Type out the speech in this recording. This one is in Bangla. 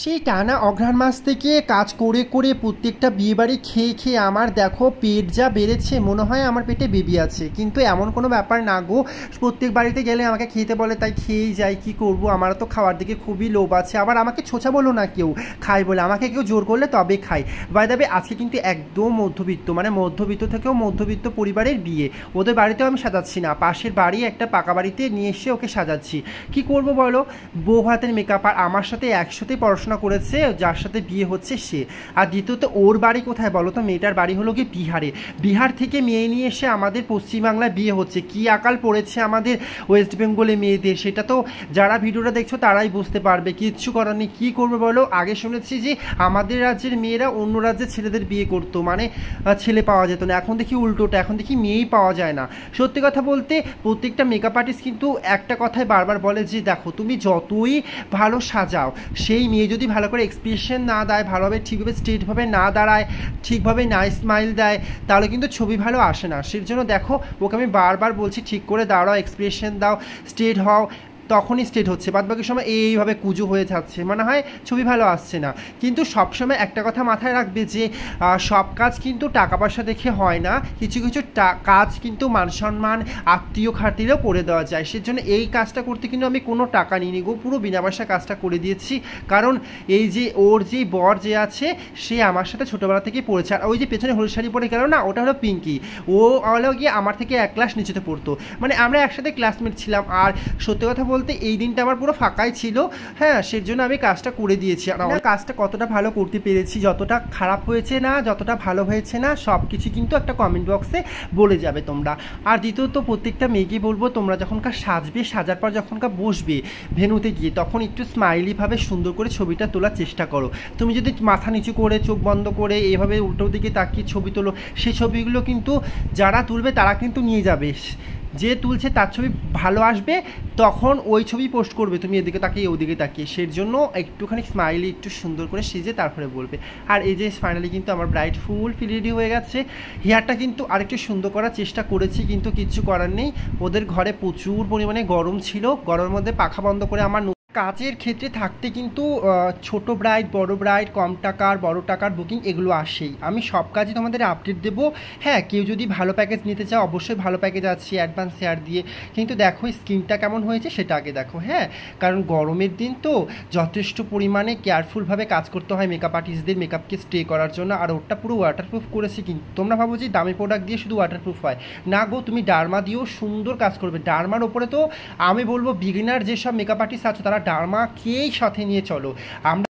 সেই টানা অঘ্রাণ মাস থেকে কাজ করে করে প্রত্যেকটা বিয়েবাড়ি খেয়ে খেয়ে আমার দেখো পেট যা বেড়েছে, মনে হয় আমার পেটে বেবি আছে। কিন্তু এমন কোনো ব্যাপার না গো, প্রত্যেক বাড়িতে গেলে আমাকে খেতে বলে, তাই খেয়েই যাই। কি করব, আমার তো খাওয়ার দিকে খুবই লোভ আছে। আবার আমাকে ছোঁচা বলো না কেউ, খাই বলে আমাকে কেউ জোর করলে তবে খাই। বাই দ্য ওয়ে, আজকে কিন্তু একদম মধ্যবিত্ত, মানে মধ্যবিত্ত থেকেও মধ্যবিত্ত পরিবারের বিয়ে। ওদের বাড়িতেও আমি সাজাচ্ছি না, পাশের বাড়ি একটা পাকা বাড়িতে নিয়ে এসে ওকে সাজাচ্ছি। কি করব বলো, বউ হাতের মেকআপ। আর আমার সাথে একসাথে পড়াশোনা করেছে, যার সাথে বিয়ে হচ্ছে সে। আর দ্বিতীয়ত ওর বাড়ি কোথায় বলো তো, মেয়েটার বাড়ি হলো কি বিহারে। বিহার থেকে মেয়ে নিয়ে এসে আমাদের পশ্চিমবাংলায় বিয়ে হচ্ছে। কি আকাল পড়েছে আমাদের ওয়েস্ট বেঙ্গলে মেয়েদের, সেটা তো যারা ভিডিওটা দেখছো তারাই বুঝতে পারবে। কিচ্ছু করার নেই, কী করবে বলো। আগে শুনেছি যে আমাদের রাজ্যের মেয়েরা অন্য রাজ্যের ছেলেদের বিয়ে করতো, মানে ছেলে পাওয়া যেত না। এখন দেখি উল্টোটা, এখন দেখি মেয়েই পাওয়া যায় না। সত্যি কথা বলতে প্রত্যেকটা মেকআপ আর্টিস্ট কিন্তু একটা কথাই বারবার বলে যে দেখো, তুমি যতই ভালো সাজাও, সেই মেয়ে যদি ভালো করে এক্সপ্রেশন না দেয়, ভালোভাবে ঠিকভাবে স্ট্রেটভাবে না দাঁড়ায়, ঠিকভাবে না স্মাইল দেয়, তাহলে কিন্তু ছবি ভালো আসে না। সেই জন্য দেখো, ওকে আমি বারবার বলছি ঠিক করে দাঁড়াও, এক্সপ্রেশন দাও, স্ট্রেট হও, তখনই স্ট্রেট হচ্ছে। বাদ বাকি সময় এইভাবে কুজো হয়ে যাচ্ছে, মনে হয় ছবি ভালো আসছে না। কিন্তু সবসময় একটা কথা মাথায় রাখবে যে সব কাজ কিন্তু টাকা পয়সা দেখে হয় না। কিছু কিছু কাজ কিন্তু মান সম্মান, আত্মীয় খাতিরেও করে দেওয়া যায়। সেজন্য এই কাজটা করতে কিন্তু আমি কোনো টাকা নিইনি গো, পুরো বিনা পয়সা কাজটা করে দিয়েছি। কারণ এই যে ওর যে বর যে আছে, সে আমার সাথে ছোটোবেলা থেকেই পড়েছে। আর ওই যে পেছনে হলুদ শাড়ি পরে গেল না, ওটা হলো পিঙ্কি। ও হলো গিয়ে আমার থেকে এক ক্লাস নিচেতে পড়তো, মানে আমরা একসাথে ক্লাসমেট ছিলাম। আর সত্যি কথা বলতে এই দিনটা আমার পুরো ফাঁকাই ছিল। হ্যাঁ, সেজন্য আমি কাজটা করে দিয়েছি। আর আমার কাজটা কতটা ভালো করতে পেরেছি, যতটা খারাপ হয়েছে না, যতটা ভালো হয়েছে না, সব কিছু কিন্তু একটা কমেন্ট বক্সে বলে যাবে তোমরা। আর দ্বিতীয়ত প্রত্যেকটা মেয়েকে বলবো, তোমরা যখনকার সাজবে, সাজার পর যখনকার বসবে ভেন্যুতে গিয়ে, তখন একটু স্মাইলিভাবে সুন্দর করে ছবিটা তোলার চেষ্টা করো। তুমি যদি মাথা নিচু করে, চোখ বন্ধ করে, এইভাবে উল্টো দিকে তাকিয়ে ছবি তোলো, সেই ছবিগুলো কিন্তু যারা তুলবে তারা কিন্তু নিয়ে যাবে। যে তুলছে তার ছবি ভালো আসবে, তখন ওই ছবি পোস্ট করবে তুমি এদিকে তাকিয়ে ওদিকে তাকিয়ে। সেই জন্য একটুখানি স্মাইলি, একটু সুন্দর করে সেজে তারপরে বলবে। আর এই যে ফাইনালি কিন্তু আমার ব্রাইড ফুল রেডি হয়ে গেছে। হেয়ারটা কিন্তু আরেকটু সুন্দর করার চেষ্টা করেছি, কিন্তু কিচ্ছু করার নেই। ওদের ঘরে প্রচুর পরিমাণে গরম ছিল, গরমের মধ্যে পাখা বন্ধ করে আমার কাজের ক্ষেত্রে থাকতে কিন্তু ছোট ব্রাইড, বড় ব্রাইড, কম টাকার, বড় টাকার বুকিং এগুলো আসেই। আমি সব কাজই তোমাদের আপডেট দেবো। হ্যাঁ, কেউ যদি ভালো প্যাকেজ নিতে চাও, অবশ্যই ভালো প্যাকেজ আছে অ্যাডভান্স শেয়ার দিয়ে। কিন্তু দেখো স্কিনটা কেমন হয়েছে সেটা আগে দেখো। হ্যাঁ, কারণ গরমের দিন তো যথেষ্ট পরিমাণে কেয়ারফুলভাবে কাজ করতে হয় মেকআপ আর্টিস্টদের মেকআপকে স্টে করার জন্য। আর ওটা পুরো ওয়াটারপ্রুফ করেছি। কিন্তু তোমরা ভাবো যে দামি প্রোডাক্ট দিয়ে শুধু ওয়াটারপ্রুফ হয় না গো, তুমি ডার্মা দিয়েও সুন্দর কাজ করবে। ডার্মার ওপরে তো আমি বলবো বিগিনার যেসব মেকআপ আর্টিস্ট আছে তারা ডার্মাকেই সাথে নিয়ে চলো। আমরা